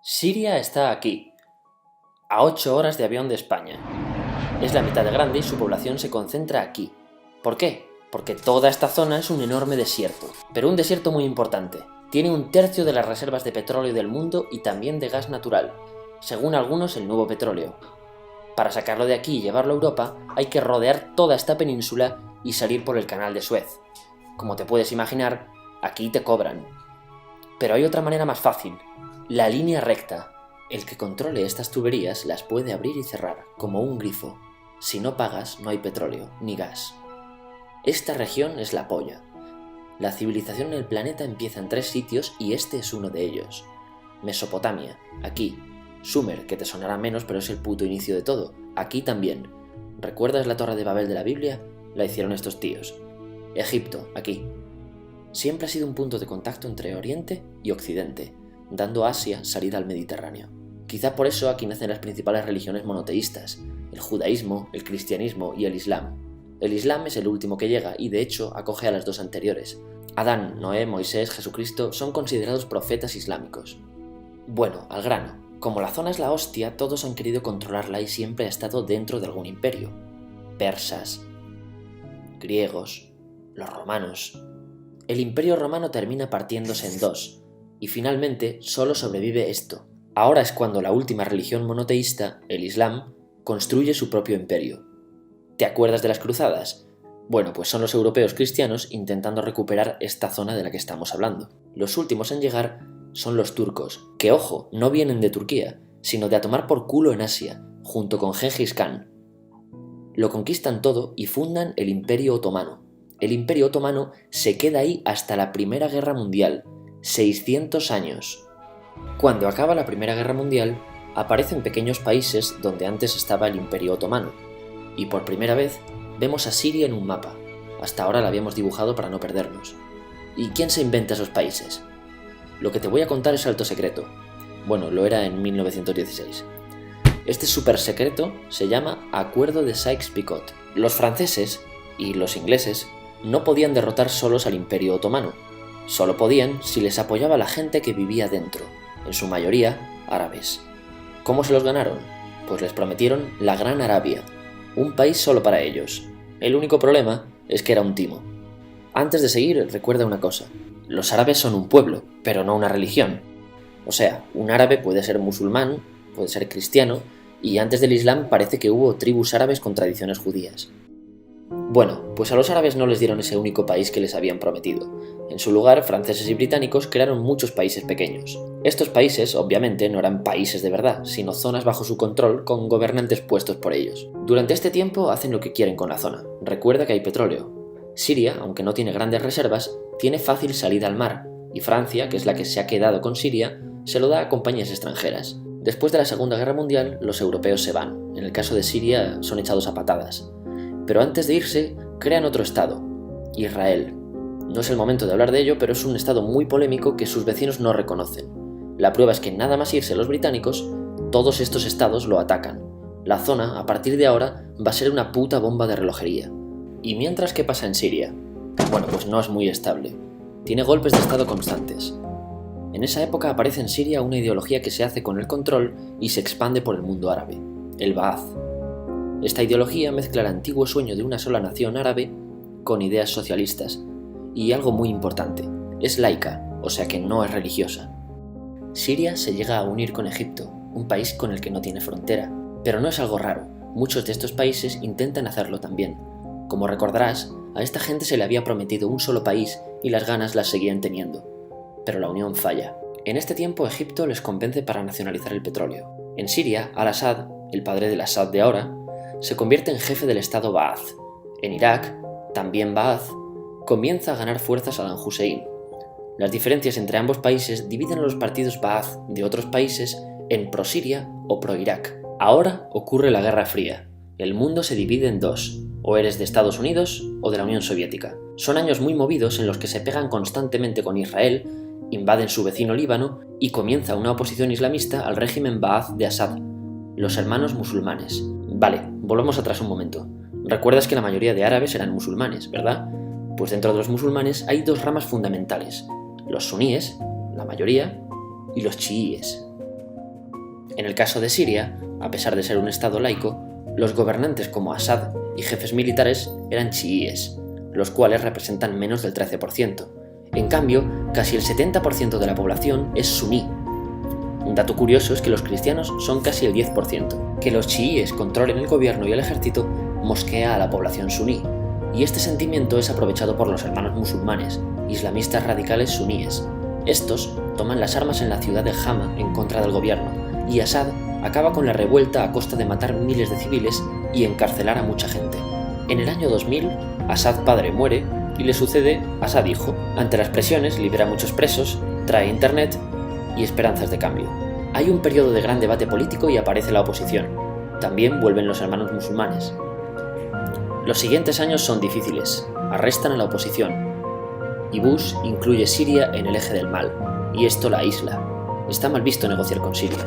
Siria está aquí, a 8 horas de avión de España. Es la mitad de grande y su población se concentra aquí. ¿Por qué? Porque toda esta zona es un enorme desierto, pero un desierto muy importante. Tiene 1/3 de las reservas de petróleo del mundo y también de gas natural, según algunos el nuevo petróleo. Para sacarlo de aquí y llevarlo a Europa, hay que rodear toda esta península y salir por el canal de Suez. Como te puedes imaginar, aquí te cobran. Pero hay otra manera más fácil, la línea recta. El que controle estas tuberías las puede abrir y cerrar, como un grifo. Si no pagas, no hay petróleo, ni gas. Esta región es la polla. La civilización en el planeta empieza en 3 sitios y este es uno de ellos. Mesopotamia, aquí. Sumer, que te sonará menos, pero es el puto inicio de todo. Aquí también. ¿Recuerdas la Torre de Babel de la Biblia? La hicieron estos tíos. Egipto, aquí. Siempre ha sido un punto de contacto entre Oriente y Occidente, dando a Asia salida al Mediterráneo. Quizá por eso aquí nacen las principales religiones monoteístas, el judaísmo, el cristianismo y el islam. El islam es el último que llega y de hecho acoge a las 2 anteriores. Adán, Noé, Moisés, Jesucristo son considerados profetas islámicos. Bueno, al grano. Como la zona es la hostia, todos han querido controlarla y siempre ha estado dentro de algún imperio. Persas, griegos, los romanos. El imperio romano termina partiéndose en 2, y finalmente solo sobrevive esto. Ahora es cuando la última religión monoteísta, el Islam, construye su propio imperio. ¿Te acuerdas de las cruzadas? Bueno, pues son los europeos cristianos intentando recuperar esta zona de la que estamos hablando. Los últimos en llegar son los turcos, que ojo, no vienen de Turquía, sino de a tomar por culo en Asia, junto con Gengis Khan. Lo conquistan todo y fundan el Imperio Otomano. El Imperio Otomano se queda ahí hasta la Primera Guerra Mundial, 600 años. Cuando acaba la Primera Guerra Mundial, aparecen pequeños países donde antes estaba el Imperio Otomano, y por primera vez vemos a Siria en un mapa. Hasta ahora la habíamos dibujado para no perdernos. ¿Y quién se inventa esos países? Lo que te voy a contar es alto secreto. Bueno, lo era en 1916. Este súper secreto se llama Acuerdo de Sykes-Picot. Los franceses y los ingleses no podían derrotar solos al Imperio Otomano. Solo podían si les apoyaba la gente que vivía dentro, en su mayoría árabes. ¿Cómo se los ganaron? Pues les prometieron la Gran Arabia, un país solo para ellos. El único problema es que era un timo. Antes de seguir, recuerda una cosa. Los árabes son un pueblo, pero no una religión. O sea, un árabe puede ser musulmán, puede ser cristiano, y antes del Islam parece que hubo tribus árabes con tradiciones judías. Bueno, pues a los árabes no les dieron ese único país que les habían prometido. En su lugar, franceses y británicos crearon muchos países pequeños. Estos países, obviamente, no eran países de verdad, sino zonas bajo su control con gobernantes puestos por ellos. Durante este tiempo hacen lo que quieren con la zona. Recuerda que hay petróleo. Siria, aunque no tiene grandes reservas, tiene fácil salida al mar, y Francia, que es la que se ha quedado con Siria, se lo da a compañías extranjeras. Después de la Segunda Guerra Mundial, los europeos se van. En el caso de Siria, son echados a patadas. Pero antes de irse, crean otro estado, Israel. No es el momento de hablar de ello, pero es un estado muy polémico que sus vecinos no reconocen. La prueba es que nada más irse los británicos, todos estos estados lo atacan. La zona, a partir de ahora, va a ser una puta bomba de relojería. ¿Y mientras qué pasa en Siria? Bueno, pues no es muy estable. Tiene golpes de estado constantes. En esa época aparece en Siria una ideología que se hace con el control y se expande por el mundo árabe, el Ba'ath. Esta ideología mezcla el antiguo sueño de una sola nación árabe con ideas socialistas. Y algo muy importante, es laica, o sea que no es religiosa. Siria se llega a unir con Egipto, un país con el que no tiene frontera. Pero no es algo raro, muchos de estos países intentan hacerlo también. Como recordarás, a esta gente se le había prometido un solo país y las ganas las seguían teniendo. Pero la unión falla. En este tiempo Egipto les convence para nacionalizar el petróleo. En Siria, Al-Assad, el padre del Assad de ahora, se convierte en jefe del estado Ba'ath. En Irak, también Ba'ath, comienza a ganar fuerza Saddam Hussein. Las diferencias entre ambos países dividen a los partidos Ba'ath de otros países en pro-Siria o pro-Irak. Ahora ocurre la Guerra Fría. El mundo se divide en 2, o eres de Estados Unidos o de la Unión Soviética. Son años muy movidos en los que se pegan constantemente con Israel, invaden su vecino Líbano y comienza una oposición islamista al régimen Ba'ath de Assad, los hermanos musulmanes. Vale, volvamos atrás un momento. Recuerdas que la mayoría de árabes eran musulmanes, ¿verdad? Pues dentro de los musulmanes hay 2 ramas fundamentales, los suníes, la mayoría, y los chiíes. En el caso de Siria, a pesar de ser un estado laico, los gobernantes como Assad y jefes militares eran chiíes, los cuales representan menos del 13%. En cambio, casi el 70% de la población es suní. Un dato curioso es que los cristianos son casi el 10%. Que los chiíes controlen el gobierno y el ejército mosquea a la población suní, y este sentimiento es aprovechado por los hermanos musulmanes, islamistas radicales suníes. Estos toman las armas en la ciudad de Hama en contra del gobierno, y Assad acaba con la revuelta a costa de matar miles de civiles y encarcelar a mucha gente. En el año 2000, Assad padre muere y le sucede Assad hijo. Ante las presiones libera a muchos presos, trae internet y esperanzas de cambio. Hay un periodo de gran debate político y aparece la oposición. También vuelven los hermanos musulmanes. Los siguientes años son difíciles, arrestan a la oposición, y Bush incluye Siria en el eje del mal, y esto la aísla. Está mal visto negociar con Siria.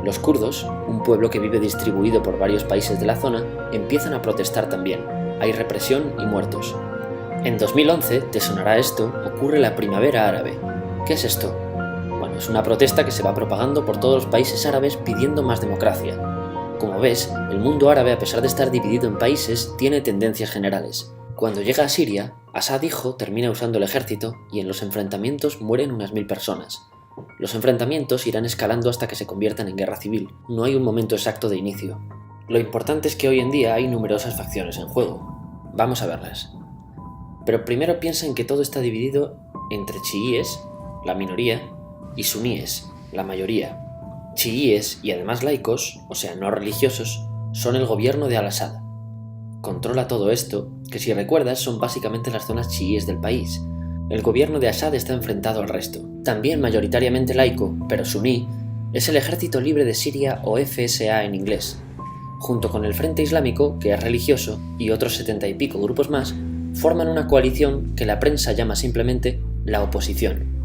Los kurdos, un pueblo que vive distribuido por varios países de la zona, empiezan a protestar también. Hay represión y muertos. En 2011, te sonará esto, ocurre la Primavera Árabe. ¿Qué es esto? Bueno, es una protesta que se va propagando por todos los países árabes pidiendo más democracia. Como ves, el mundo árabe, a pesar de estar dividido en países, tiene tendencias generales. Cuando llega a Siria, Assad hijo termina usando el ejército y en los enfrentamientos mueren unas 1000 personas. Los enfrentamientos irán escalando hasta que se conviertan en guerra civil. No hay un momento exacto de inicio. Lo importante es que hoy en día hay numerosas facciones en juego. Vamos a verlas. Pero primero piensa en que todo está dividido entre chiíes, la minoría, y suníes, la mayoría. Chiíes y además laicos, o sea, no religiosos, son el gobierno de Al-Assad. Controla todo esto, que si recuerdas son básicamente las zonas chiíes del país. El gobierno de Assad está enfrentado al resto. También mayoritariamente laico, pero suní, es el Ejército Libre de Siria o FSA en inglés. Junto con el Frente Islámico, que es religioso, y otros 70 y pico grupos más, forman una coalición que la prensa llama simplemente la oposición.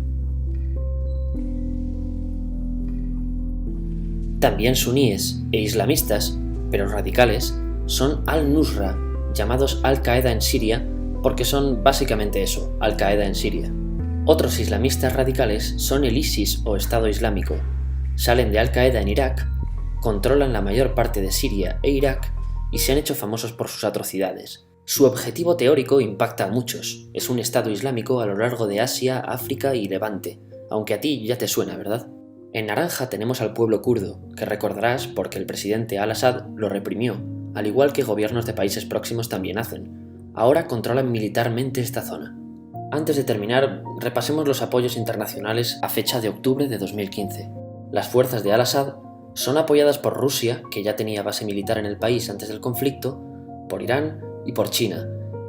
También suníes e islamistas, pero radicales, son Al-Nusra, llamados Al-Qaeda en Siria, porque son básicamente eso, Al-Qaeda en Siria. Otros islamistas radicales son el ISIS o Estado Islámico. Salen de Al-Qaeda en Irak, controlan la mayor parte de Siria e Irak y se han hecho famosos por sus atrocidades. Su objetivo teórico impacta a muchos. Es un Estado Islámico a lo largo de Asia, África y Levante, aunque a ti ya te suena, ¿verdad? En naranja tenemos al pueblo kurdo, que recordarás porque el presidente Al-Assad lo reprimió, al igual que gobiernos de países próximos también hacen. Ahora controlan militarmente esta zona. Antes de terminar, repasemos los apoyos internacionales a fecha de octubre de 2015. Las fuerzas de Al-Assad son apoyadas por Rusia, que ya tenía base militar en el país antes del conflicto, por Irán y por China.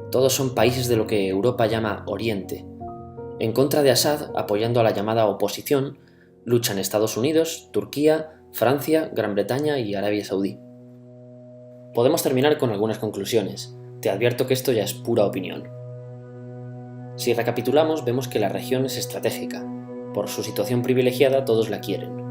Todos son países de lo que Europa llama Oriente. En contra de Assad, apoyando a la llamada oposición, luchan Estados Unidos, Turquía, Francia, Gran Bretaña y Arabia Saudí. Podemos terminar con algunas conclusiones. Te advierto que esto ya es pura opinión. Si recapitulamos, vemos que la región es estratégica. Por su situación privilegiada, todos la quieren.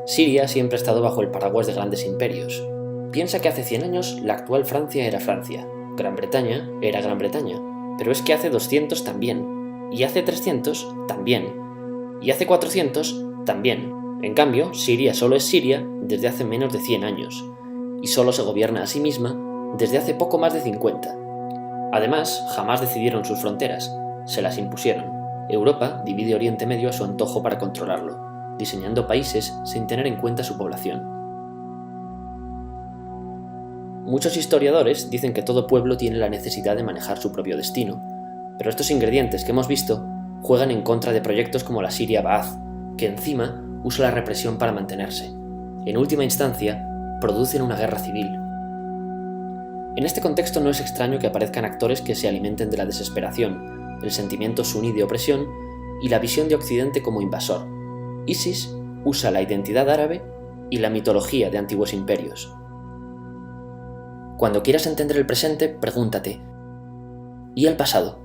Siria siempre ha estado bajo el paraguas de grandes imperios. Piensa que hace 100 años la actual Francia era Francia, Gran Bretaña era Gran Bretaña, pero es que hace 200 también, y hace 300 también, y hace 400 también. En cambio, Siria solo es Siria desde hace menos de 100 años, y solo se gobierna a sí misma desde hace poco más de 50. Además, jamás decidieron sus fronteras, se las impusieron. Europa divide Oriente Medio a su antojo para controlarlo, diseñando países sin tener en cuenta su población. Muchos historiadores dicen que todo pueblo tiene la necesidad de manejar su propio destino, pero estos ingredientes que hemos visto juegan en contra de proyectos como la Siria Ba'ath, que encima usa la represión para mantenerse. En última instancia, producen una guerra civil. En este contexto no es extraño que aparezcan actores que se alimenten de la desesperación, el sentimiento suní de opresión y la visión de Occidente como invasor. ISIS usa la identidad árabe y la mitología de antiguos imperios. Cuando quieras entender el presente, pregúntate: ¿y el pasado?